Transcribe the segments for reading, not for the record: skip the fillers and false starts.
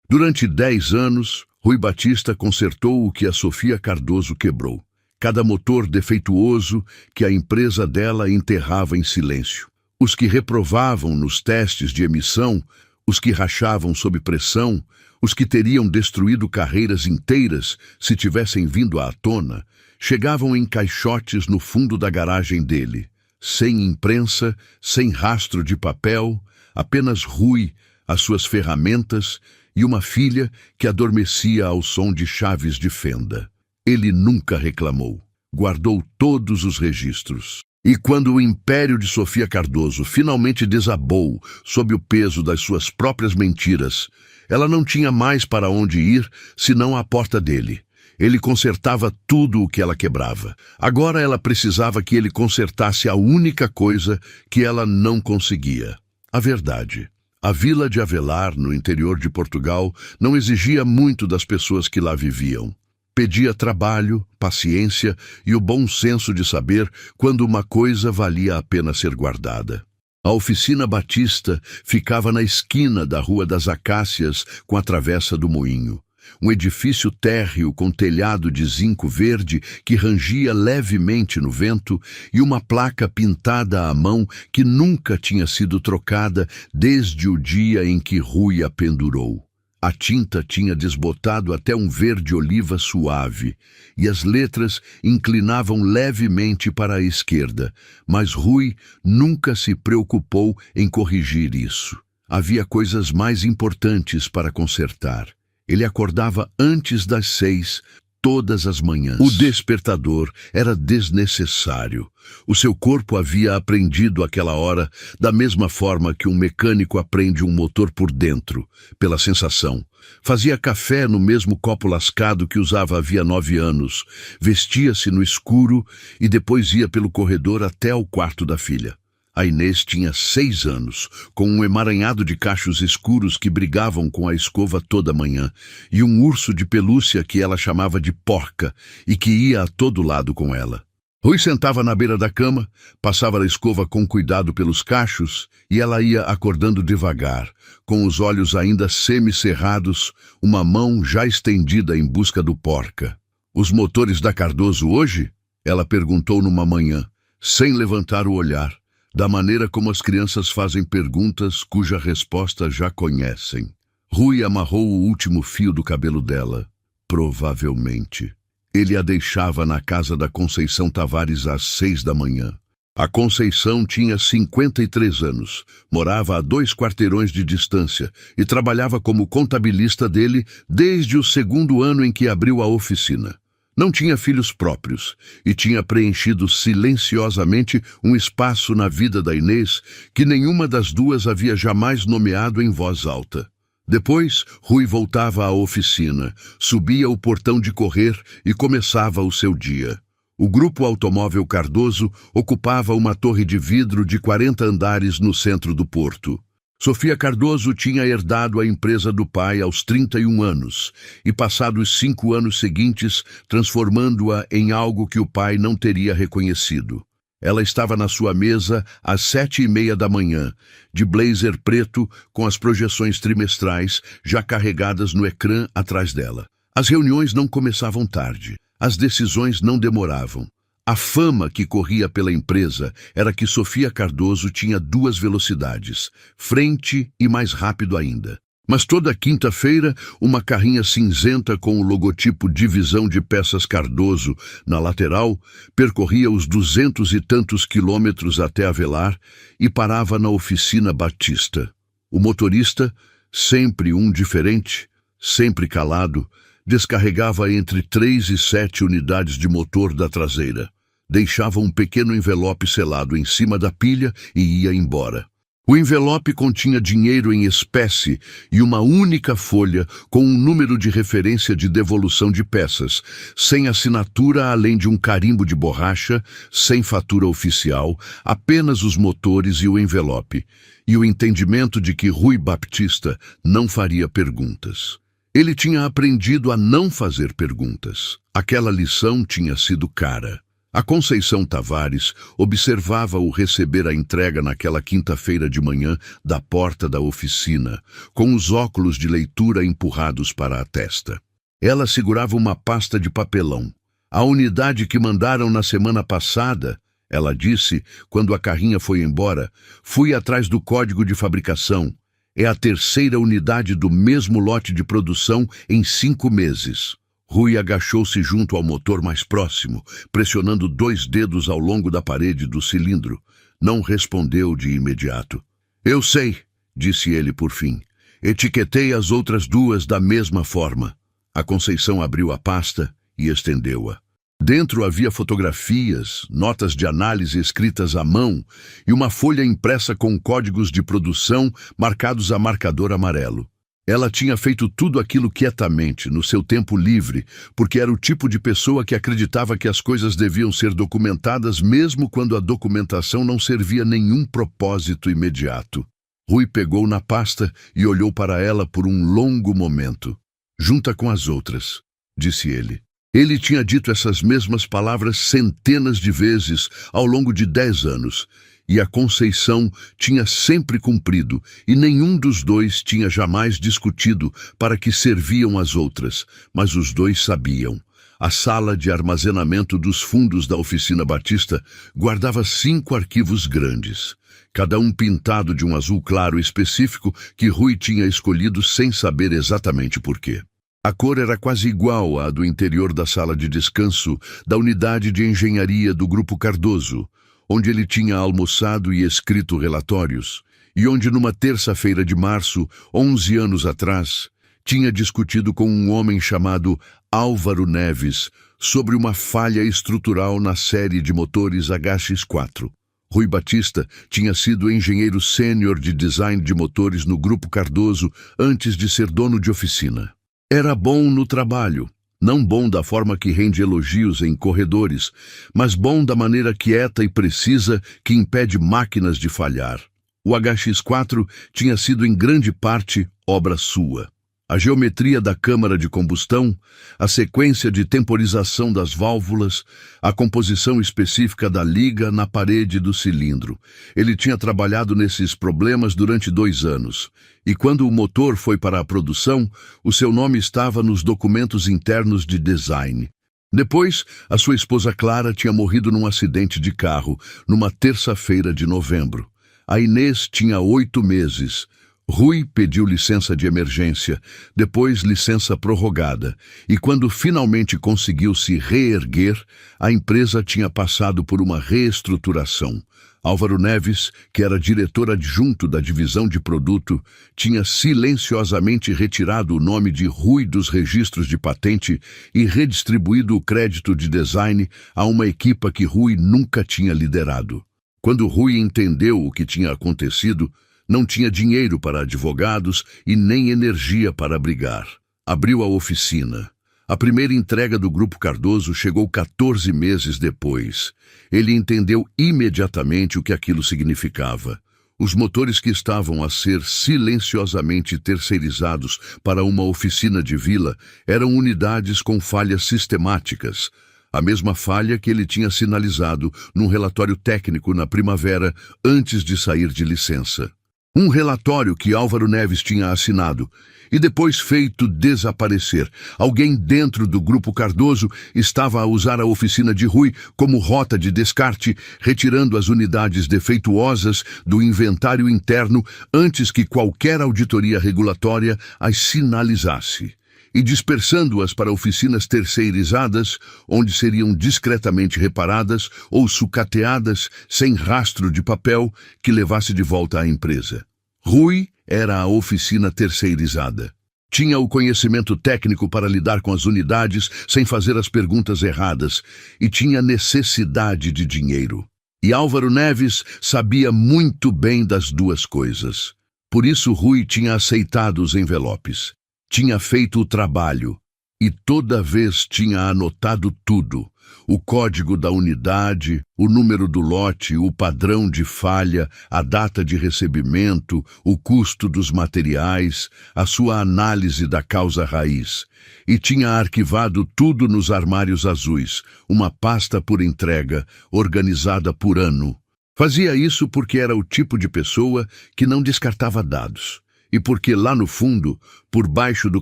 Durante 10 anos, Rui Batista consertou o que a Sofia Cardoso quebrou. Cada motor defeituoso que a empresa dela enterrava em silêncio. Os que reprovavam nos testes de emissão, os que rachavam sob pressão, os que teriam destruído carreiras inteiras se tivessem vindo à tona, chegavam em caixotes no fundo da garagem dele, sem imprensa, sem rastro de papel, apenas Rui, as suas ferramentas e uma filha que adormecia ao som de chaves de fenda. Ele nunca reclamou, guardou todos os registros. E quando o império de Sofia Cardoso finalmente desabou sob o peso das suas próprias mentiras, ela não tinha mais para onde ir senão à porta dele. Ele consertava tudo o que ela quebrava. Agora ela precisava que ele consertasse a única coisa que ela não conseguia: a verdade. A vila de Avelar, no interior de Portugal, não exigia muito das pessoas que lá viviam. Pedia trabalho, paciência e o bom senso de saber quando uma coisa valia a pena ser guardada. A oficina Batista ficava na esquina da Rua das Acácias com a travessa do moinho. Um edifício térreo com telhado de zinco verde que rangia levemente no vento e uma placa pintada à mão que nunca tinha sido trocada desde o dia em que Rui a pendurou. A tinta tinha desbotado até um verde-oliva suave, e as letras inclinavam levemente para a esquerda, mas Rui nunca se preocupou em corrigir isso. Havia coisas mais importantes para consertar. Ele acordava antes das 6, todas as manhãs. O despertador era desnecessário. O seu corpo havia aprendido aquela hora da mesma forma que um mecânico aprende um motor por dentro, pela sensação. Fazia café no mesmo copo lascado que usava havia 9 anos, vestia-se no escuro e depois ia pelo corredor até ao quarto da filha. A Inês tinha 6 anos, com um emaranhado de cachos escuros que brigavam com a escova toda manhã, e um urso de pelúcia que ela chamava de porca e que ia a todo lado com ela. Rui sentava na beira da cama, passava a escova com cuidado pelos cachos e ela ia acordando devagar, com os olhos ainda semicerrados, uma mão já estendida em busca do porca. "Os motores da Cardoso hoje?" ela perguntou numa manhã, sem levantar o olhar, da maneira como as crianças fazem perguntas cuja resposta já conhecem. Rui amarrou o último fio do cabelo dela. Provavelmente. Ele a deixava na casa da Conceição Tavares às 6 da manhã. A Conceição tinha 53 anos, morava a 2 quarteirões de distância e trabalhava como contabilista dele desde o 2º ano em que abriu a oficina. Não tinha filhos próprios e tinha preenchido silenciosamente um espaço na vida da Inês que nenhuma das duas havia jamais nomeado em voz alta. Depois, Rui voltava à oficina, subia o portão de correr e começava o seu dia. O Grupo Automóvel Cardoso ocupava uma torre de vidro de 40 andares no centro do porto. Sofia Cardoso tinha herdado a empresa do pai aos 31 anos e passado os 5 anos seguintes transformando-a em algo que o pai não teria reconhecido. Ela estava na sua mesa às 7h30 da manhã, de blazer preto com as projeções trimestrais já carregadas no ecrã atrás dela. As reuniões não começavam tarde, as decisões não demoravam. A fama que corria pela empresa era que Sofia Cardoso tinha 2 velocidades, frente e mais rápido ainda. Mas toda quinta-feira, uma carrinha cinzenta com o logotipo Divisão de Peças Cardoso na lateral percorria os 200 e tantos quilômetros até Avelar e parava na oficina Batista. O motorista, sempre um diferente, sempre calado, descarregava entre 3 e 7 unidades de motor da traseira. Deixava um pequeno envelope selado em cima da pilha e ia embora. O envelope continha dinheiro em espécie e uma única folha com um número de referência de devolução de peças, sem assinatura além de um carimbo de borracha, sem fatura oficial, apenas os motores e o envelope, e o entendimento de que Rui Batista não faria perguntas. Ele tinha aprendido a não fazer perguntas. Aquela lição tinha sido cara. A Conceição Tavares observava-o receber a entrega naquela quinta-feira de manhã da porta da oficina, com os óculos de leitura empurrados para a testa. Ela segurava uma pasta de papelão. A unidade que mandaram na semana passada, ela disse, quando a carrinha foi embora, fui atrás do código de fabricação. É a terceira unidade do mesmo lote de produção em 5 meses. Rui agachou-se junto ao motor mais próximo, pressionando 2 dedos ao longo da parede do cilindro. Não respondeu de imediato. Eu sei, disse ele por fim. Etiquetei as outras 2 da mesma forma. A Conceição abriu a pasta e estendeu-a. Dentro havia fotografias, notas de análise escritas à mão e uma folha impressa com códigos de produção marcados a marcador amarelo. Ela tinha feito tudo aquilo quietamente, no seu tempo livre, porque era o tipo de pessoa que acreditava que as coisas deviam ser documentadas mesmo quando a documentação não servia a nenhum propósito imediato. Rui pegou na pasta e olhou para ela por um longo momento. Junta com as outras, disse ele. Ele tinha dito essas mesmas palavras centenas de vezes ao longo de 10 anos, e a Conceição tinha sempre cumprido, e nenhum dos dois tinha jamais discutido para que serviam as outras, mas os dois sabiam. A sala de armazenamento dos fundos da oficina Batista guardava 5 arquivos grandes, cada um pintado de um azul claro específico que Rui tinha escolhido sem saber exatamente por quê. A cor era quase igual à do interior da sala de descanso da unidade de engenharia do Grupo Cardoso, onde ele tinha almoçado e escrito relatórios, e onde numa terça-feira de março, 11 anos atrás, tinha discutido com um homem chamado Álvaro Neves sobre uma falha estrutural na série de motores HX4. Rui Batista tinha sido engenheiro sênior de design de motores no Grupo Cardoso antes de ser dono de oficina. Era bom no trabalho, não bom da forma que rende elogios em corredores, mas bom da maneira quieta e precisa que impede máquinas de falhar. O HX4 tinha sido em grande parte obra sua. A geometria da câmara de combustão, a sequência de temporização das válvulas, a composição específica da liga na parede do cilindro. Ele tinha trabalhado nesses problemas durante 2 anos, e quando o motor foi para a produção, o seu nome estava nos documentos internos de design. Depois, a sua esposa Clara tinha morrido num acidente de carro, numa terça-feira de novembro. A Inês tinha 8 meses. Rui pediu licença de emergência, depois licença prorrogada, e quando finalmente conseguiu se reerguer, a empresa tinha passado por uma reestruturação. Álvaro Neves, que era diretor adjunto da divisão de produto, tinha silenciosamente retirado o nome de Rui dos registros de patente e redistribuído o crédito de design a uma equipa que Rui nunca tinha liderado. Quando Rui entendeu o que tinha acontecido, não tinha dinheiro para advogados e nem energia para brigar. Abriu a oficina. A primeira entrega do Grupo Cardoso chegou 14 meses depois. Ele entendeu imediatamente o que aquilo significava. Os motores que estavam a ser silenciosamente terceirizados para uma oficina de vila eram unidades com falhas sistemáticas. A mesma falha que ele tinha sinalizado num relatório técnico na primavera antes de sair de licença. Um relatório que Álvaro Neves tinha assinado e depois feito desaparecer. Alguém dentro do Grupo Cardoso estava a usar a oficina de Rui como rota de descarte, retirando as unidades defeituosas do inventário interno antes que qualquer auditoria regulatória as sinalizasse, e dispersando-as para oficinas terceirizadas, onde seriam discretamente reparadas ou sucateadas sem rastro de papel que levasse de volta à empresa. Rui era a oficina terceirizada. Tinha o conhecimento técnico para lidar com as unidades sem fazer as perguntas erradas e tinha necessidade de dinheiro. E Álvaro Neves sabia muito bem das 2 coisas. Por isso Rui tinha aceitado os envelopes. Tinha feito o trabalho e toda vez tinha anotado tudo, o código da unidade, o número do lote, o padrão de falha, a data de recebimento, o custo dos materiais, a sua análise da causa raiz. E tinha arquivado tudo nos armários azuis, uma pasta por entrega, organizada por ano. Fazia isso porque era o tipo de pessoa que não descartava dados. E porque lá no fundo, por baixo do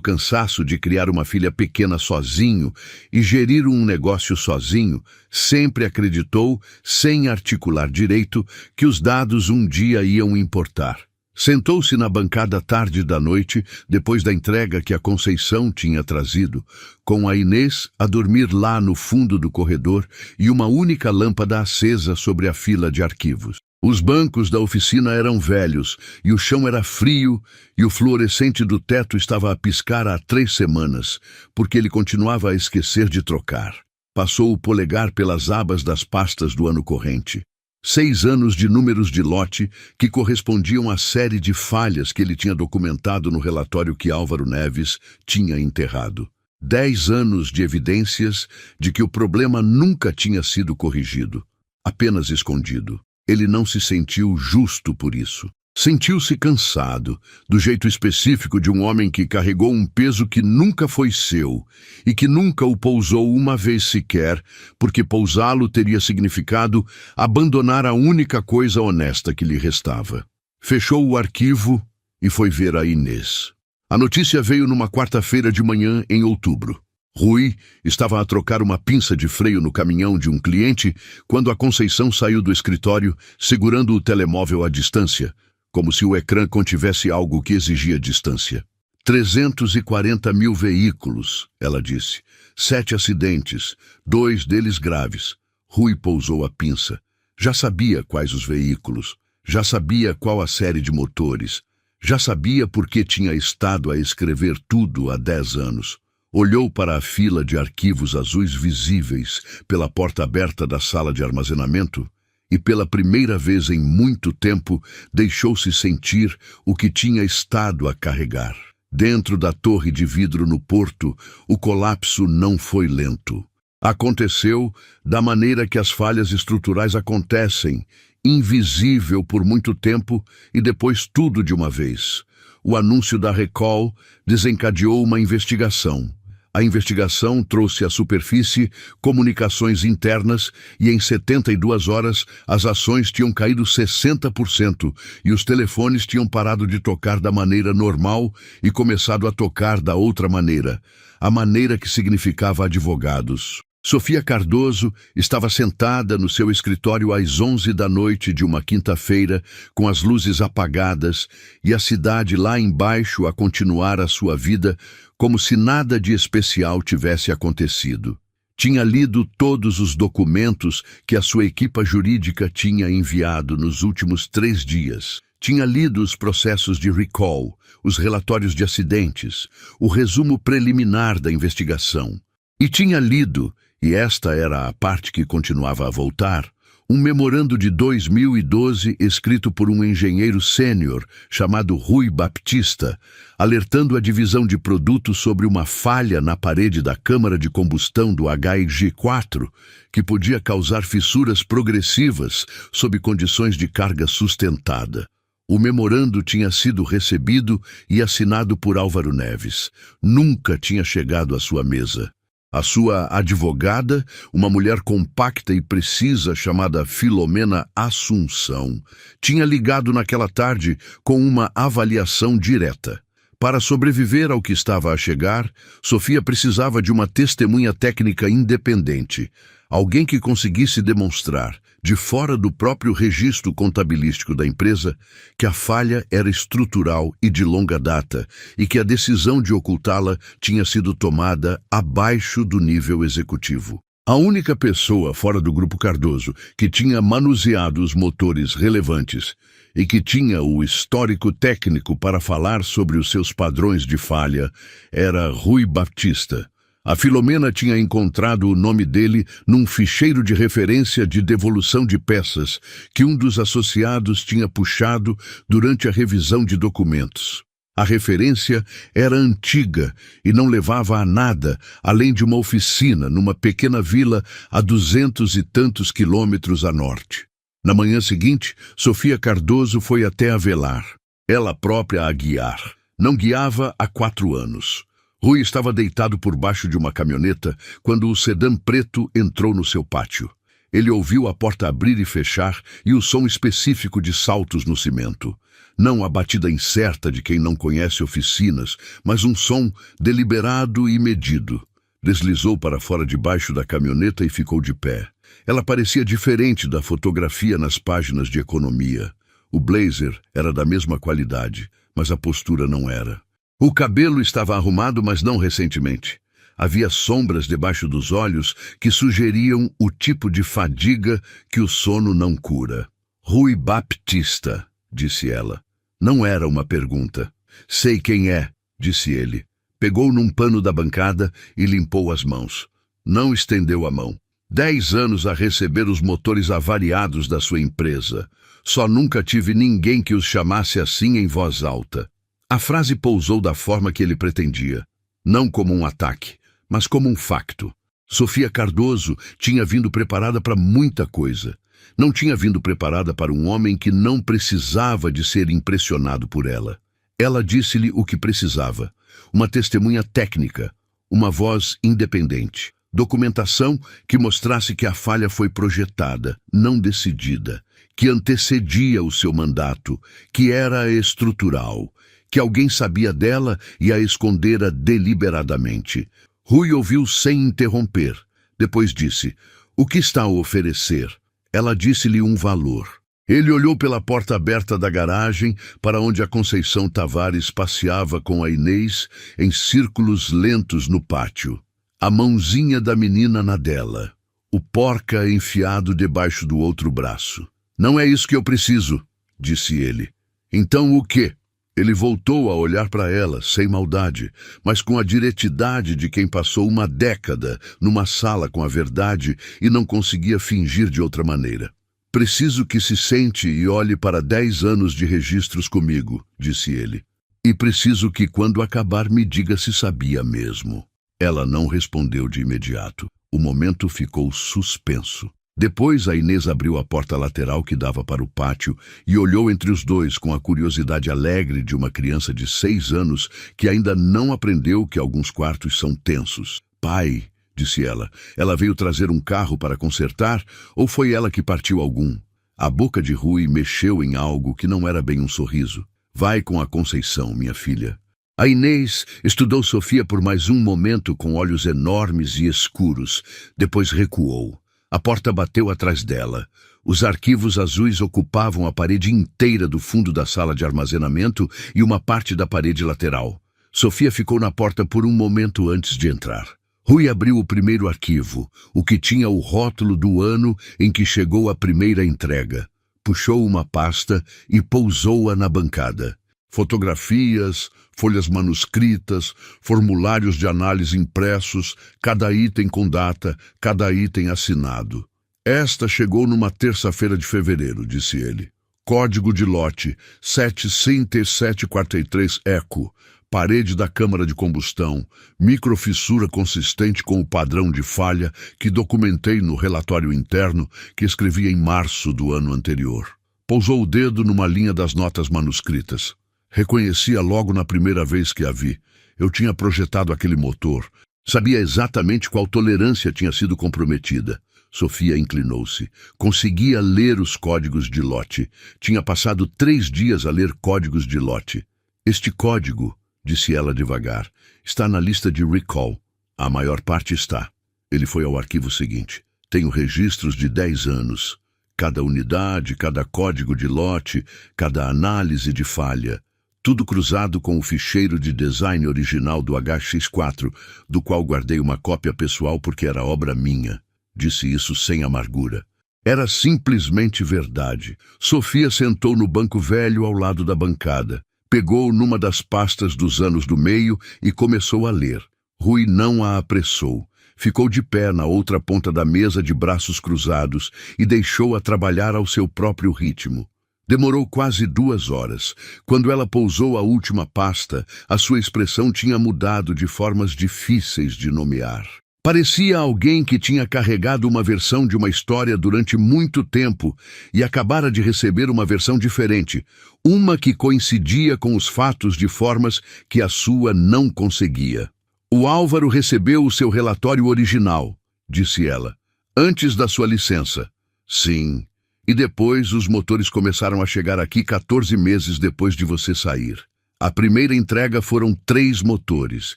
cansaço de criar uma filha pequena sozinho e gerir um negócio sozinho, sempre acreditou, sem articular direito, que os dados um dia iam importar. Sentou-se na bancada tarde da noite, depois da entrega que a Conceição tinha trazido, com a Inês a dormir lá no fundo do corredor e uma única lâmpada acesa sobre a fila de arquivos. Os bancos da oficina eram velhos, e o chão era frio, e o fluorescente do teto estava a piscar há 3 semanas, porque ele continuava a esquecer de trocar. Passou o polegar pelas abas das pastas do ano corrente. 6 anos de números de lote que correspondiam à série de falhas que ele tinha documentado no relatório que Álvaro Neves tinha enterrado. 10 anos de evidências de que o problema nunca tinha sido corrigido, apenas escondido. Ele não se sentiu justo por isso. Sentiu-se cansado, do jeito específico de um homem que carregou um peso que nunca foi seu e que nunca o pousou uma vez sequer, porque pousá-lo teria significado abandonar a única coisa honesta que lhe restava. Fechou o arquivo e foi ver a Inês. A notícia veio numa quarta-feira de manhã em outubro. Rui estava a trocar uma pinça de freio no caminhão de um cliente quando a Conceição saiu do escritório, segurando o telemóvel à distância, como se o ecrã contivesse algo que exigia distância. 340 mil veículos, ela disse. 7 acidentes, 2 deles graves. Rui pousou a pinça. Já sabia quais os veículos, já sabia qual a série de motores, já sabia por que tinha estado a escrever tudo há 10 anos. Olhou para a fila de arquivos azuis visíveis pela porta aberta da sala de armazenamento e, pela primeira vez em muito tempo, deixou-se sentir o que tinha estado a carregar. Dentro da torre de vidro no porto, o colapso não foi lento. Aconteceu da maneira que as falhas estruturais acontecem, invisível por muito tempo e depois tudo de uma vez. O anúncio da Recall desencadeou uma investigação. A investigação trouxe à superfície comunicações internas e em 72 horas as ações tinham caído 60% e os telefones tinham parado de tocar da maneira normal e começado a tocar da outra maneira, a maneira que significava advogados. Sofia Cardoso estava sentada no seu escritório às 11 da noite de uma quinta-feira, com as luzes apagadas e a cidade lá embaixo a continuar a sua vida como se nada de especial tivesse acontecido. Tinha lido todos os documentos que a sua equipa jurídica tinha enviado nos últimos 3 dias. Tinha lido os processos de recall, os relatórios de acidentes, o resumo preliminar da investigação. E tinha lido, e esta era a parte que continuava a voltar, um memorando de 2012 escrito por um engenheiro sênior chamado Rui Baptista, alertando a divisão de produtos sobre uma falha na parede da câmara de combustão do HIG4, que podia causar fissuras progressivas sob condições de carga sustentada. O memorando tinha sido recebido e assinado por Álvaro Neves. Nunca tinha chegado à sua mesa. A sua advogada, uma mulher compacta e precisa chamada Filomena Assunção, tinha ligado naquela tarde com uma avaliação direta. Para sobreviver ao que estava a chegar, Sofia precisava de uma testemunha técnica independente, alguém que conseguisse demonstrar, de fora do próprio registro contabilístico da empresa, que a falha era estrutural e de longa data e que a decisão de ocultá-la tinha sido tomada abaixo do nível executivo. A única pessoa fora do Grupo Cardoso que tinha manuseado os motores relevantes e que tinha o histórico técnico para falar sobre os seus padrões de falha era Rui Baptista. A Filomena tinha encontrado o nome dele num ficheiro de referência de devolução de peças que um dos associados tinha puxado durante a revisão de documentos. A referência era antiga e não levava a nada, além de uma oficina numa pequena vila a 200 e tantos quilômetros a norte. Na manhã seguinte, Sofia Cardoso foi até Avelar, ela própria a guiar. Não guiava há 4 anos. Rui estava deitado por baixo de uma caminhoneta quando o sedã preto entrou no seu pátio. Ele ouviu a porta abrir e fechar e o som específico de saltos no cimento. Não a batida incerta de quem não conhece oficinas, mas um som deliberado e medido. Deslizou para fora debaixo da caminhoneta e ficou de pé. Ela parecia diferente da fotografia nas páginas de economia. O blazer era da mesma qualidade, mas a postura não era. O cabelo estava arrumado, mas não recentemente. Havia sombras debaixo dos olhos que sugeriam o tipo de fadiga que o sono não cura. Rui Baptista, disse ela. Não era uma pergunta. Sei quem é, disse ele. Pegou num pano da bancada e limpou as mãos. Não estendeu a mão. 10 anos a receber os motores avariados da sua empresa. Só nunca tive ninguém que os chamasse assim em voz alta. A frase pousou da forma que ele pretendia. Não como um ataque, mas como um facto. Sofia Cardoso tinha vindo preparada para muita coisa. Não tinha vindo preparada para um homem que não precisava de ser impressionado por ela. Ela disse-lhe o que precisava. Uma testemunha técnica, uma voz independente. Documentação que mostrasse que a falha foi projetada, não decidida, que antecedia o seu mandato, que era estrutural, que alguém sabia dela e a escondera deliberadamente. Rui ouviu sem interromper. Depois disse, o que está a oferecer? Ela disse-lhe um valor. Ele olhou pela porta aberta da garagem para onde a Conceição Tavares passeava com a Inês em círculos lentos no pátio. A mãozinha da menina na dela. O porca enfiado debaixo do outro braço. Não é isso que eu preciso, disse ele. Então o quê? Ele voltou a olhar para ela, sem maldade, mas com a diretidade de quem passou uma década numa sala com a verdade e não conseguia fingir de outra maneira. Preciso que se sente e olhe para 10 anos de registros comigo, disse ele. E preciso que quando acabar me diga se sabia mesmo. Ela não respondeu de imediato. O momento ficou suspenso. Depois a Inês abriu a porta lateral que dava para o pátio e olhou entre os dois com a curiosidade alegre de uma criança de 6 anos que ainda não aprendeu que alguns quartos são tensos. Pai, disse ela veio trazer um carro para consertar ou foi ela que partiu algum? A boca de Rui mexeu em algo que não era bem um sorriso. Vai com a Conceição, minha filha. A Inês estudou Sofia por mais um momento com olhos enormes e escuros, depois recuou. A porta bateu atrás dela. Os arquivos azuis ocupavam a parede inteira do fundo da sala de armazenamento e uma parte da parede lateral. Sofia ficou na porta por um momento antes de entrar. Rui abriu o primeiro arquivo, o que tinha o rótulo do ano em que chegou a primeira entrega. Puxou uma pasta e pousou-a na bancada. Fotografias, folhas manuscritas, formulários de análise impressos, cada item com data, cada item assinado. Esta chegou numa terça-feira de fevereiro, disse ele. Código de lote 75743 ECO, parede da câmara de combustão, microfissura consistente com o padrão de falha que documentei no relatório interno que escrevi em março do ano anterior. Pousou o dedo numa linha das notas manuscritas. Reconhecia logo na primeira vez que a vi. Eu tinha projetado aquele motor. Sabia exatamente qual tolerância tinha sido comprometida. Sofia inclinou-se. Conseguia ler os códigos de lote. Tinha passado 3 dias a ler códigos de lote. Este código, disse ela devagar, está na lista de recall. A maior parte está. Ele foi ao arquivo seguinte. Tenho registros de 10 anos. Cada unidade, cada código de lote, cada análise de falha. Tudo cruzado com o ficheiro de design original do HX4, do qual guardei uma cópia pessoal porque era obra minha. Disse isso sem amargura. Era simplesmente verdade. Sofia sentou no banco velho ao lado da bancada. Pegou numa das pastas dos anos do meio e começou a ler. Rui não a apressou. Ficou de pé na outra ponta da mesa de braços cruzados e deixou-a trabalhar ao seu próprio ritmo. Demorou quase 2 horas. Quando ela pousou a última pasta, a sua expressão tinha mudado de formas difíceis de nomear. Parecia alguém que tinha carregado uma versão de uma história durante muito tempo e acabara de receber uma versão diferente, uma que coincidia com os fatos de formas que a sua não conseguia. "O Álvaro recebeu o seu relatório original", disse ela, "antes da sua licença." "Sim. E depois os motores começaram a chegar aqui 14 meses depois de você sair. A primeira entrega foram 3 motores,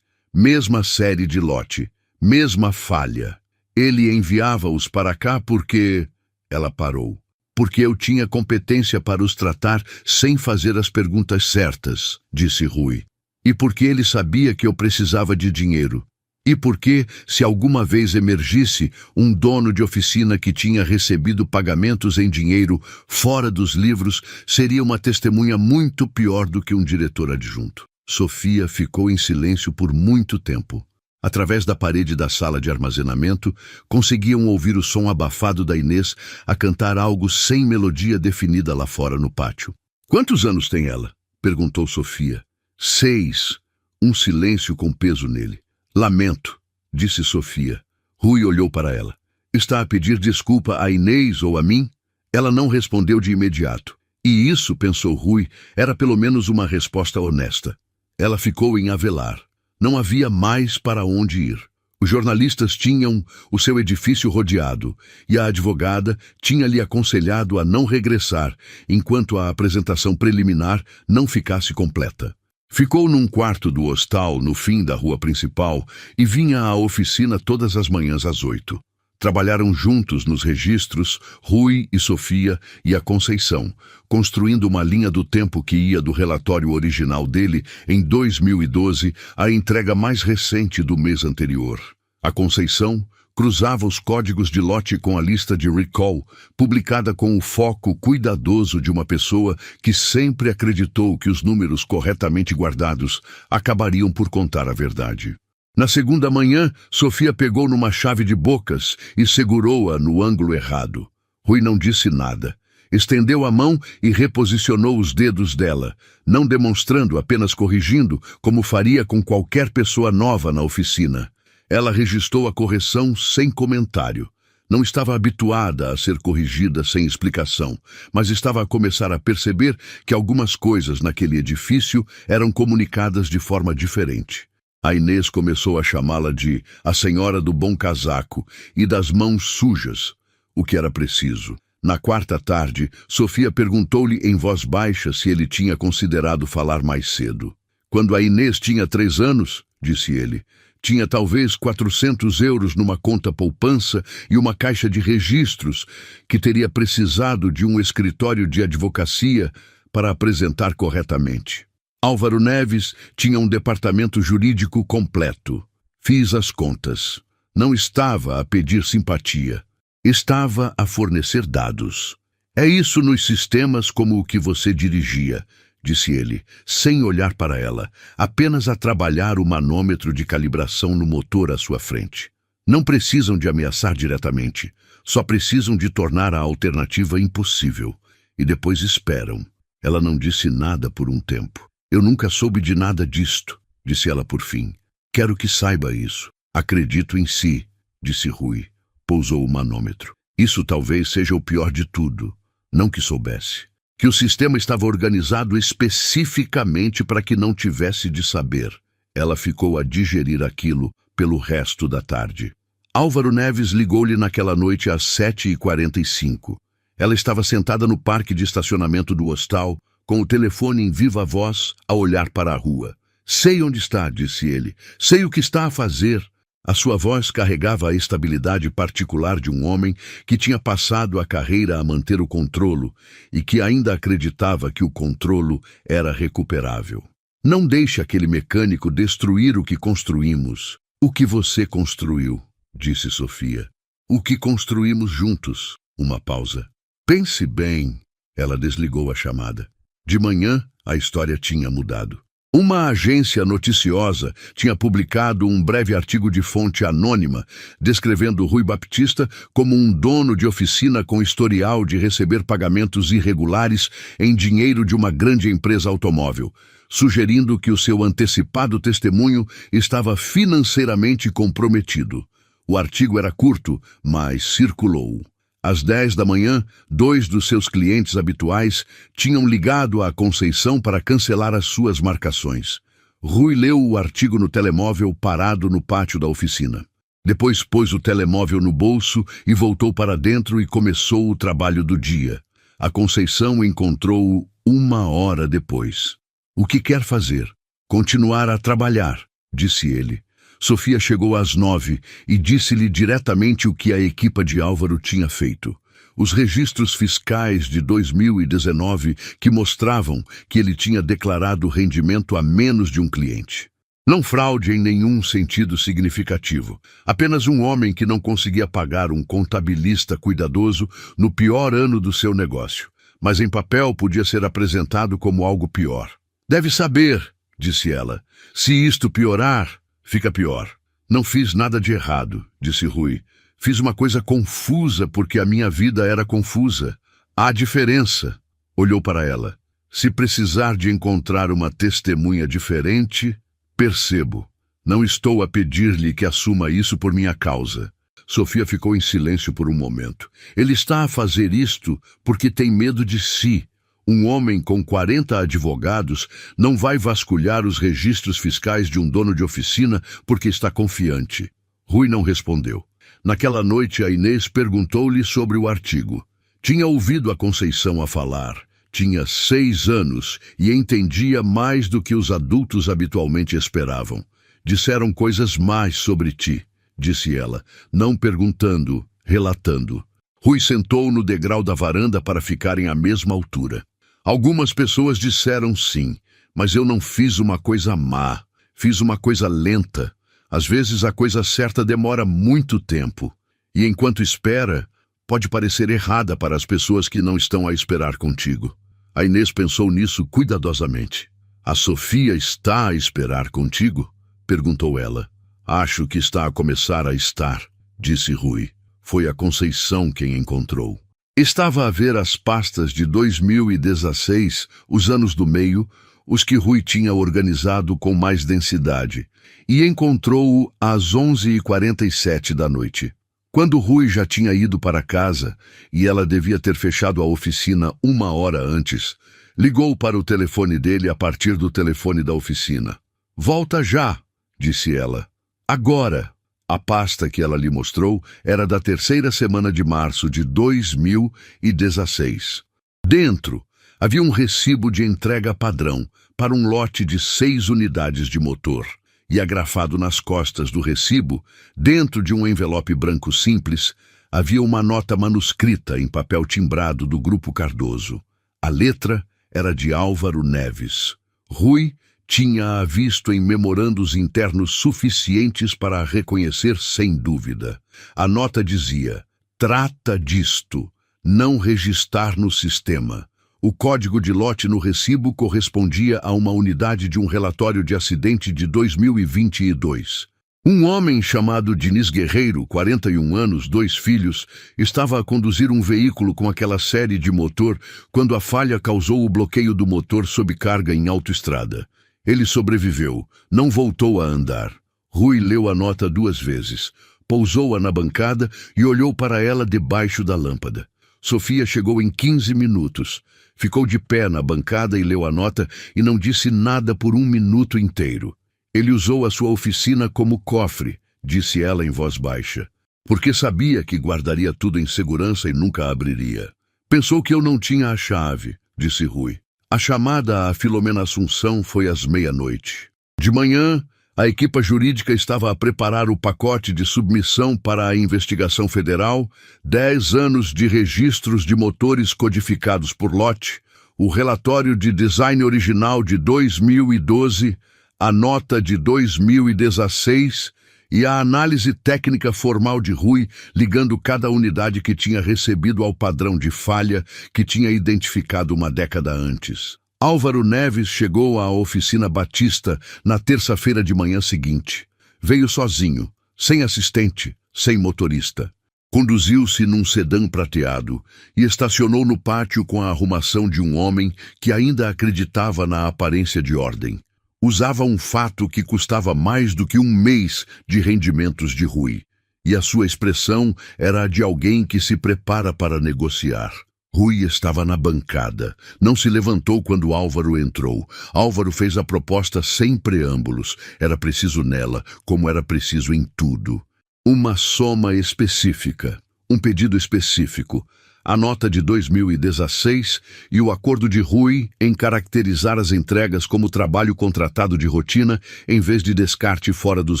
mesma série de lote, mesma falha. Ele enviava-os para cá porque..." Ela parou. "Porque eu tinha competência para os tratar sem fazer as perguntas certas", disse Rui. "E porque ele sabia que eu precisava de dinheiro. E porque, se alguma vez emergisse um dono de oficina que tinha recebido pagamentos em dinheiro fora dos livros, seria uma testemunha muito pior do que um diretor adjunto." Sofia ficou em silêncio por muito tempo. Através da parede da sala de armazenamento, conseguiam ouvir o som abafado da Inês a cantar algo sem melodia definida lá fora no pátio. "Quantos anos tem ela?" perguntou Sofia. 6. Um silêncio com peso nele. "Lamento", disse Sofia. Rui olhou para ela. "Está a pedir desculpa a Inês ou a mim?" Ela não respondeu de imediato. E isso, pensou Rui, era pelo menos uma resposta honesta. Ela ficou em Avelar. Não havia mais para onde ir. Os jornalistas tinham o seu edifício rodeado e a advogada tinha lhe aconselhado a não regressar enquanto a apresentação preliminar não ficasse completa. Ficou num quarto do hostal no fim da rua principal e vinha à oficina todas as manhãs às 8. Trabalharam juntos nos registros, Rui e Sofia e a Conceição, construindo uma linha do tempo que ia do relatório original dele, em 2012, à entrega mais recente do mês anterior. A Conceição cruzava os códigos de lote com a lista de recall, publicada com o foco cuidadoso de uma pessoa que sempre acreditou que os números corretamente guardados acabariam por contar a verdade. Na segunda manhã, Sofia pegou numa chave de bocas e segurou-a no ângulo errado. Rui não disse nada. Estendeu a mão e reposicionou os dedos dela, não demonstrando, apenas corrigindo, como faria com qualquer pessoa nova na oficina. Ela registrou a correção sem comentário. Não estava habituada a ser corrigida sem explicação, mas estava a começar a perceber que algumas coisas naquele edifício eram comunicadas de forma diferente. A Inês começou a chamá-la de a Senhora do Bom Casaco e das Mãos Sujas, o que era preciso. Na quarta tarde, Sofia perguntou-lhe em voz baixa se ele tinha considerado falar mais cedo. "Quando a Inês tinha 3 anos, disse ele, tinha talvez 400 euros numa conta poupança e uma caixa de registros que teria precisado de um escritório de advocacia para apresentar corretamente. Álvaro Neves tinha um departamento jurídico completo. Fiz as contas. Não estava a pedir simpatia. Estava a fornecer dados. É isso nos sistemas como o que você dirigia, disse ele, sem olhar para ela, apenas a trabalhar o manômetro de calibração no motor à sua frente. Não precisam de ameaçar diretamente, só precisam de tornar a alternativa impossível. E depois esperam. Ela não disse nada por um tempo. Eu nunca soube de nada disto, disse ela por fim. Quero que saiba isso. Acredito em si, disse Rui. Pousou o manômetro. Isso talvez seja o pior de tudo. Não que soubesse. Que o sistema estava organizado especificamente para que não tivesse de saber. Ela ficou a digerir aquilo pelo resto da tarde. Álvaro Neves ligou-lhe naquela noite às 7h45. Ela estava sentada no parque de estacionamento do hostal, com o telefone em viva voz, a olhar para a rua. Sei onde está, disse ele. Sei o que está a fazer. A sua voz carregava a estabilidade particular de um homem que tinha passado a carreira a manter o controlo e que ainda acreditava que o controlo era recuperável. Não deixe aquele mecânico destruir o que construímos. O que você construiu, disse Sofia. O que construímos juntos. Uma pausa. Pense bem. Ela desligou a chamada. De manhã, a história tinha mudado. Uma agência noticiosa tinha publicado um breve artigo de fonte anônima descrevendo Rui Baptista como um dono de oficina com historial de receber pagamentos irregulares em dinheiro de uma grande empresa automóvel, sugerindo que o seu antecipado testemunho estava financeiramente comprometido. O artigo era curto, mas circulou. Às 10 da manhã, 2 dos seus clientes habituais tinham ligado à Conceição para cancelar as suas marcações. Rui leu o artigo no telemóvel parado no pátio da oficina. Depois pôs o telemóvel no bolso e voltou para dentro e começou o trabalho do dia. A Conceição encontrou-o 1 hora depois. "O que quer fazer?" "Continuar a trabalhar", disse ele. Sofia chegou às 9 e disse-lhe diretamente o que a equipa de Álvaro tinha feito. Os registros fiscais de 2019 que mostravam que ele tinha declarado rendimento a menos de um cliente. Não fraude em nenhum sentido significativo. Apenas um homem que não conseguia pagar um contabilista cuidadoso no pior ano do seu negócio. Mas em papel podia ser apresentado como algo pior. "Deve saber", disse ela. "Se isto piorar, fica pior." "Não fiz nada de errado", disse Rui. "Fiz uma coisa confusa porque a minha vida era confusa. Há diferença." Olhou para ela. "Se precisar de encontrar uma testemunha diferente, percebo. Não estou a pedir-lhe que assuma isso por minha causa." Sofia ficou em silêncio por um momento. "Ele está a fazer isto porque tem medo de si. Um homem com 40 advogados não vai vasculhar os registros fiscais de um dono de oficina porque está confiante." Rui não respondeu. Naquela noite, a Inês perguntou-lhe sobre o artigo. Tinha ouvido a Conceição a falar. Tinha 6 anos e entendia mais do que os adultos habitualmente esperavam. "Disseram coisas mais sobre ti", disse ela, não perguntando, relatando. Rui sentou no degrau da varanda para ficarem à mesma altura. "Algumas pessoas disseram sim, mas eu não fiz uma coisa má. Fiz uma coisa lenta. Às vezes a coisa certa demora muito tempo. E enquanto espera, pode parecer errada para as pessoas que não estão a esperar contigo." A Inês pensou nisso cuidadosamente. "A Sofia está a esperar contigo?" perguntou ela. "Acho que está a começar a estar", disse Rui. Foi a Conceição quem encontrou. Estava a ver as pastas de 2016, os anos do meio, os que Rui tinha organizado com mais densidade, e encontrou-o às 11h47 da noite. Quando Rui já tinha ido para casa, e ela devia ter fechado a oficina 1 hora antes, ligou para o telefone dele a partir do telefone da oficina. "Volta já", disse ela. "Agora." A pasta que ela lhe mostrou era da 3ª semana de março de 2016. Dentro, havia um recibo de entrega padrão para um lote de 6 unidades de motor. E agrafado nas costas do recibo, dentro de um envelope branco simples, havia uma nota manuscrita em papel timbrado do Grupo Cardoso. A letra era de Álvaro Neves. Rui tinha-a visto em memorandos internos suficientes para a reconhecer sem dúvida. A nota dizia: "Trata disto, não registar no sistema." O código de lote no recibo correspondia a uma unidade de um relatório de acidente de 2022. Um homem chamado Diniz Guerreiro, 41 anos, 2 filhos, estava a conduzir um veículo com aquela série de motor quando a falha causou o bloqueio do motor sob carga em autoestrada. Ele sobreviveu, não voltou a andar. Rui leu a nota 2 vezes, pousou-a na bancada e olhou para ela debaixo da lâmpada. Sofia chegou em 15 minutos. Ficou de pé na bancada e leu a nota e não disse nada por 1 minuto inteiro. "Ele usou a sua oficina como cofre", disse ela em voz baixa, "porque sabia que guardaria tudo em segurança e nunca a abriria." "Pensou que eu não tinha a chave", disse Rui. A chamada a Filomena Assunção foi às 00h. De manhã, a equipa jurídica estava a preparar o pacote de submissão para a investigação federal, 10 anos de registros de motores codificados por lote, o relatório de design original de 2012, a nota de 2016 e a análise técnica formal de Rui, ligando cada unidade que tinha recebido ao padrão de falha que tinha identificado uma década antes. Álvaro Neves chegou à oficina Batista na terça-feira de manhã seguinte. Veio sozinho, sem assistente, sem motorista. Conduziu-se num sedã prateado e estacionou no pátio com a arrumação de um homem que ainda acreditava na aparência de ordem. Usava um fato que custava mais do que um mês de rendimentos de Rui, e a sua expressão era a de alguém que se prepara para negociar. Rui estava na bancada. Não se levantou quando Álvaro entrou. Álvaro fez a proposta sem preâmbulos. Era preciso nela, como era preciso em tudo. Uma soma específica, um pedido específico, a nota de 2016 e o acordo de Rui em caracterizar as entregas como trabalho contratado de rotina em vez de descarte fora dos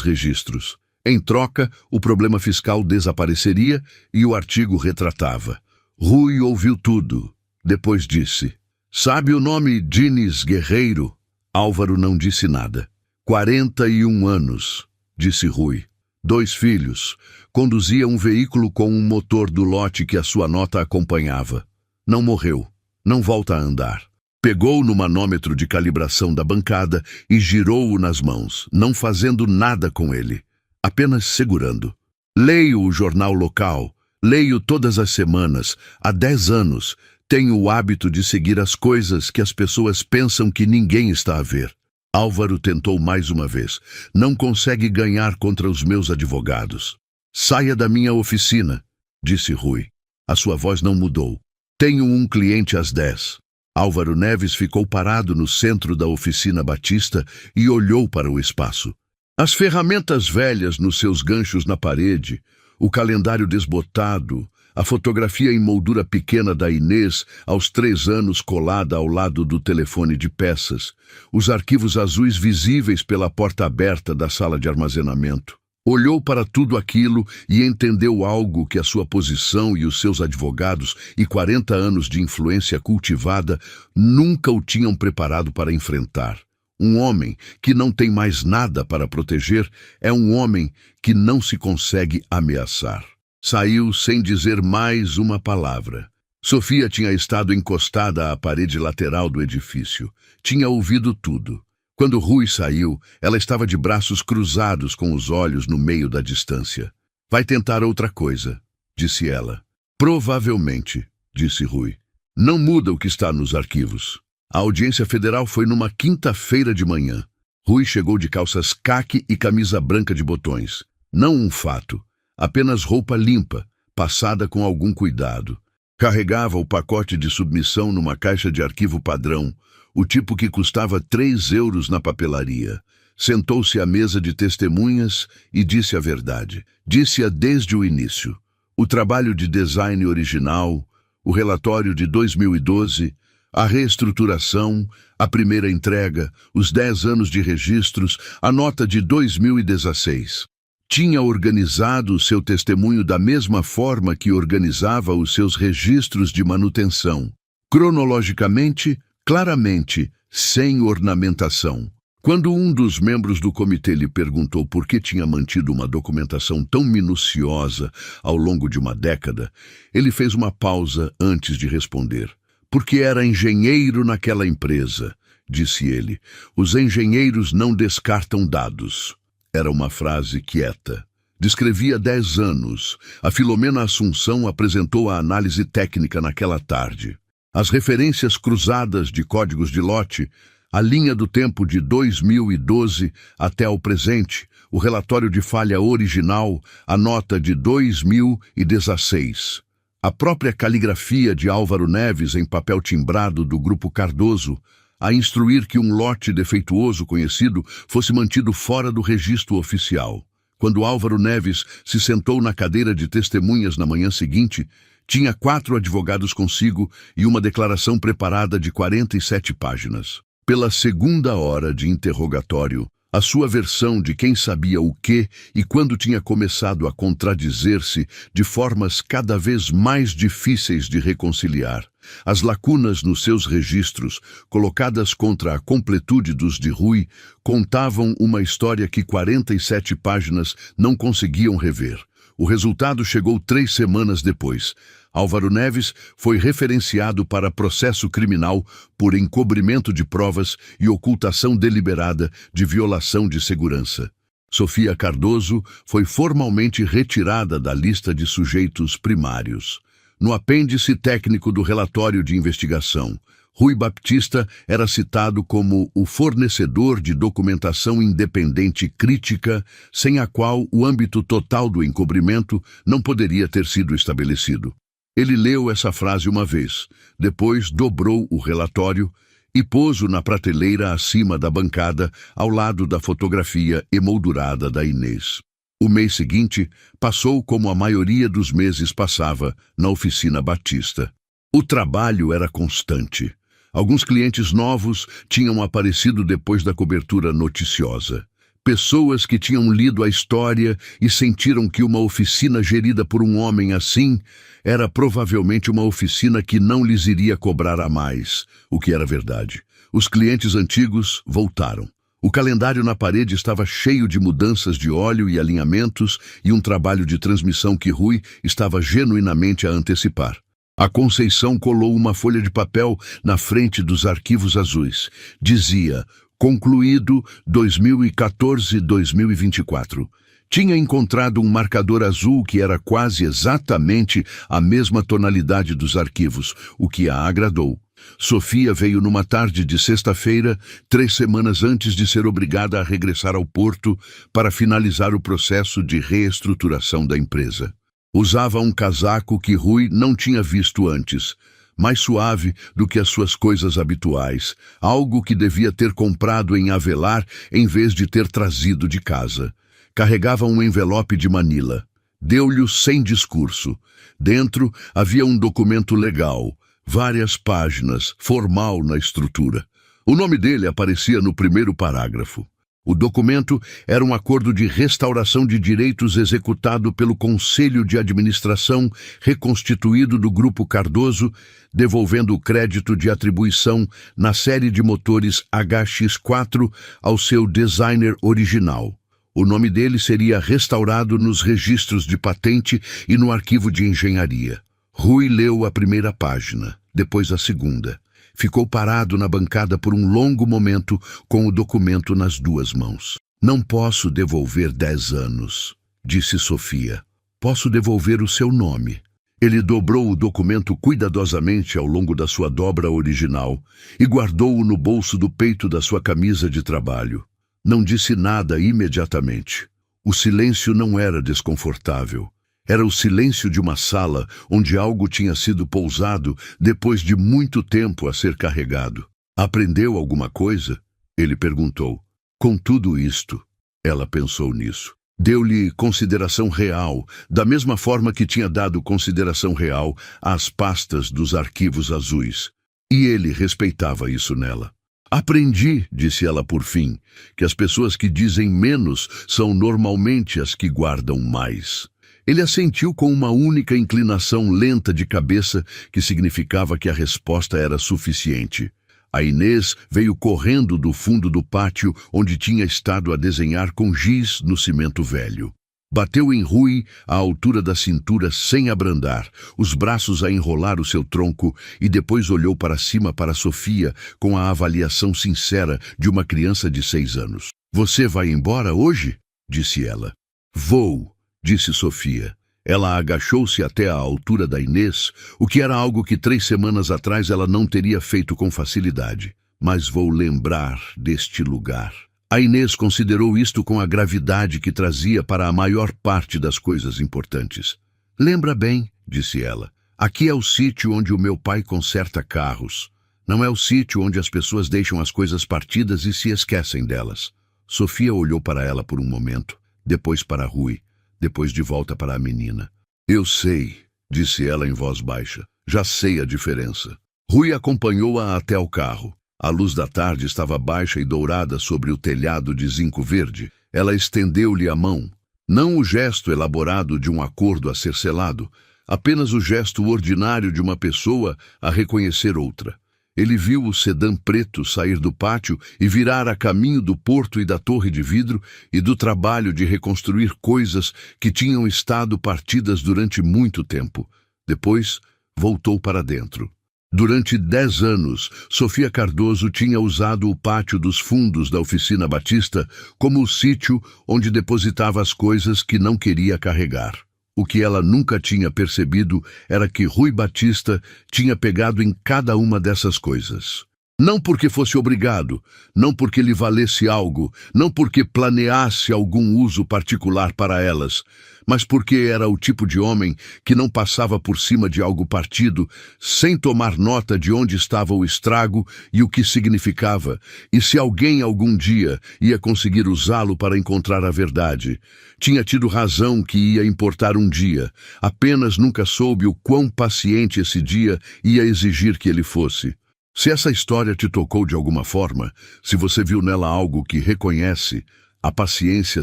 registros. Em troca, o problema fiscal desapareceria e o artigo retratava. Rui ouviu tudo. Depois disse: "Sabe o nome Diniz Guerreiro?" Álvaro não disse nada. 41 anos, disse Rui. 2 filhos. Conduzia um veículo com um motor do lote que a sua nota acompanhava. Não morreu. Não volta a andar. Pegou no manômetro de calibração da bancada e girou-o nas mãos, não fazendo nada com ele, apenas segurando. Leio o jornal local. Leio todas as semanas. Há 10 anos, tenho o hábito de seguir as coisas que as pessoas pensam que ninguém está a ver. Álvaro tentou mais uma vez. Não consegue ganhar contra os meus advogados. Saia da minha oficina, disse Rui. A sua voz não mudou. Tenho um cliente às 10. Álvaro Neves ficou parado no centro da oficina Batista e olhou para o espaço. As ferramentas velhas nos seus ganchos na parede, o calendário desbotado, a fotografia em moldura pequena da Inês, aos 3 anos colada ao lado do telefone de peças, os arquivos azuis visíveis pela porta aberta da sala de armazenamento. Olhou para tudo aquilo e entendeu algo que a sua posição e os seus advogados e 40 anos de influência cultivada nunca o tinham preparado para enfrentar. Um homem que não tem mais nada para proteger é um homem que não se consegue ameaçar. Saiu sem dizer mais uma palavra. Sofia tinha estado encostada à parede lateral do edifício. Tinha ouvido tudo. Quando Rui saiu, ela estava de braços cruzados com os olhos no meio da distância. Vai tentar outra coisa, disse ela. Provavelmente, disse Rui. Não muda o que está nos arquivos. A audiência federal foi numa quinta-feira de manhã. Rui chegou de calças caque e camisa branca de botões. Não um fato, apenas roupa limpa, passada com algum cuidado. Carregava o pacote de submissão numa caixa de arquivo padrão, o tipo que custava 3 euros na papelaria. Sentou-se à mesa de testemunhas e disse a verdade. Disse-a desde o início. O trabalho de design original, o relatório de 2012, a reestruturação, a primeira entrega, os 10 anos de registros, a nota de 2016. Tinha organizado o seu testemunho da mesma forma que organizava os seus registros de manutenção. Cronologicamente, claramente, sem ornamentação. Quando um dos membros do comitê lhe perguntou por que tinha mantido uma documentação tão minuciosa ao longo de uma década, ele fez uma pausa antes de responder. Porque era engenheiro naquela empresa, disse ele. Os engenheiros não descartam dados. Era uma frase quieta. Descrevia 10 anos. A Filomena Assunção apresentou a análise técnica naquela tarde. As referências cruzadas de códigos de lote, a linha do tempo de 2012 até ao presente, o relatório de falha original, a nota de 2016. A própria caligrafia de Álvaro Neves em papel timbrado do Grupo Cardoso, a instruir que um lote defeituoso conhecido fosse mantido fora do registro oficial. Quando Álvaro Neves se sentou na cadeira de testemunhas na manhã seguinte, tinha 4 advogados consigo e uma declaração preparada de 47 páginas. Pela segunda hora de interrogatório, a sua versão de quem sabia o que e quando tinha começado a contradizer-se de formas cada vez mais difíceis de reconciliar. As lacunas nos seus registros, colocadas contra a completude dos de Rui, contavam uma história que 47 páginas não conseguiam rever. O resultado chegou 3 semanas depois. Álvaro Neves foi referenciado para processo criminal por encobrimento de provas e ocultação deliberada de violação de segurança. Sofia Cardoso foi formalmente retirada da lista de sujeitos primários. No apêndice técnico do relatório de investigação, Rui Baptista era citado como o fornecedor de documentação independente crítica, sem a qual o âmbito total do encobrimento não poderia ter sido estabelecido. Ele leu essa frase uma vez, depois dobrou o relatório e pôs-o na prateleira acima da bancada, ao lado da fotografia emoldurada da Inês. O mês seguinte passou como a maioria dos meses passava, na oficina Batista. O trabalho era constante. Alguns clientes novos tinham aparecido depois da cobertura noticiosa. Pessoas que tinham lido a história e sentiram que uma oficina gerida por um homem assim era provavelmente uma oficina que não lhes iria cobrar a mais, o que era verdade. Os clientes antigos voltaram. O calendário na parede estava cheio de mudanças de óleo e alinhamentos e um trabalho de transmissão que Rui estava genuinamente a antecipar. A Conceição colou uma folha de papel na frente dos arquivos azuis. Dizia: concluído 2014-2024. Tinha encontrado um marcador azul que era quase exatamente a mesma tonalidade dos arquivos, o que a agradou. Sofia veio numa tarde de sexta-feira, 3 semanas antes de ser obrigada a regressar ao Porto para finalizar o processo de reestruturação da empresa. Usava um casaco que Rui não tinha visto antes, mais suave do que as suas coisas habituais, algo que devia ter comprado em Avelar em vez de ter trazido de casa. Carregava um envelope de Manila. Deu-lhe sem discurso. Dentro havia um documento legal, várias páginas, formal na estrutura. O nome dele aparecia no primeiro parágrafo. O documento era um acordo de restauração de direitos executado pelo Conselho de Administração reconstituído do Grupo Cardoso, devolvendo o crédito de atribuição na série de motores HX4 ao seu designer original. O nome dele seria restaurado nos registros de patente e no arquivo de engenharia. Rui leu a primeira página, depois a segunda. Ficou parado na bancada por um longo momento com o documento nas duas mãos. Não posso devolver 10 anos, disse Sofia. Posso devolver o seu nome. Ele dobrou o documento cuidadosamente ao longo da sua dobra original e guardou-o no bolso do peito da sua camisa de trabalho. Não disse nada imediatamente. O silêncio não era desconfortável. Era o silêncio de uma sala onde algo tinha sido pousado depois de muito tempo a ser carregado. Aprendeu alguma coisa? Ele perguntou. Com tudo isto, ela pensou nisso. Deu-lhe consideração real, da mesma forma que tinha dado consideração real às pastas dos arquivos azuis. E ele respeitava isso nela. Aprendi, disse ela por fim, que as pessoas que dizem menos são normalmente as que guardam mais. Ele assentiu com uma única inclinação lenta de cabeça que significava que a resposta era suficiente. A Inês veio correndo do fundo do pátio onde tinha estado a desenhar com giz no cimento velho. Bateu em Rui à altura da cintura sem abrandar, os braços a enrolar o seu tronco e depois olhou para cima para Sofia com a avaliação sincera de uma criança de 6 anos. Você vai embora hoje? Disse ela. Vou, disse Sofia. Ela agachou-se até a altura da Inês, o que era algo que 3 semanas atrás ela não teria feito com facilidade. Mas vou lembrar deste lugar. A Inês considerou isto com a gravidade que trazia para a maior parte das coisas importantes. Lembra bem, disse ela. Aqui é o sítio onde o meu pai conserta carros. Não é o sítio onde as pessoas deixam as coisas partidas e se esquecem delas. Sofia olhou para ela por um momento, depois para Rui. Depois de volta para a menina. Eu sei, disse ela em voz baixa. Já sei a diferença. Rui acompanhou-a até o carro. A luz da tarde estava baixa e dourada sobre o telhado de zinco verde. Ela estendeu-lhe a mão. Não o gesto elaborado de um acordo a ser selado, apenas o gesto ordinário de uma pessoa a reconhecer outra. Ele viu o sedã preto sair do pátio e virar a caminho do porto e da torre de vidro e do trabalho de reconstruir coisas que tinham estado partidas durante muito tempo. Depois, voltou para dentro. Durante 10 anos, Sofia Cardoso tinha usado o pátio dos fundos da oficina Batista como o sítio onde depositava as coisas que não queria carregar. O que ela nunca tinha percebido era que Rui Batista tinha pegado em cada uma dessas coisas. Não porque fosse obrigado, não porque lhe valesse algo, não porque planeasse algum uso particular para elas, mas porque era o tipo de homem que não passava por cima de algo partido, sem tomar nota de onde estava o estrago e o que significava, e se alguém algum dia ia conseguir usá-lo para encontrar a verdade. Tinha tido razão que ia importar um dia, apenas nunca soube o quão paciente esse dia ia exigir que ele fosse. Se essa história te tocou de alguma forma, se você viu nela algo que reconhece a paciência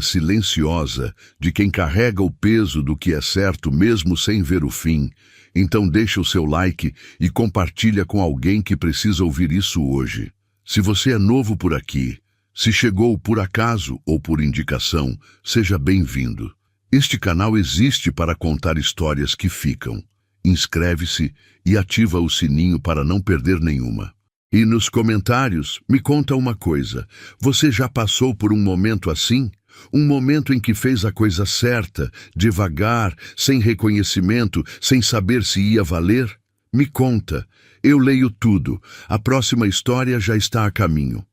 silenciosa de quem carrega o peso do que é certo mesmo sem ver o fim, então deixa o seu like e compartilha com alguém que precisa ouvir isso hoje. Se você é novo por aqui, se chegou por acaso ou por indicação, seja bem-vindo. Este canal existe para contar histórias que ficam. Inscreve-se e ativa o sininho para não perder nenhuma. E nos comentários, me conta uma coisa. Você já passou por um momento assim? Um momento em que fez a coisa certa, devagar, sem reconhecimento, sem saber se ia valer? Me conta. Eu leio tudo. A próxima história já está a caminho.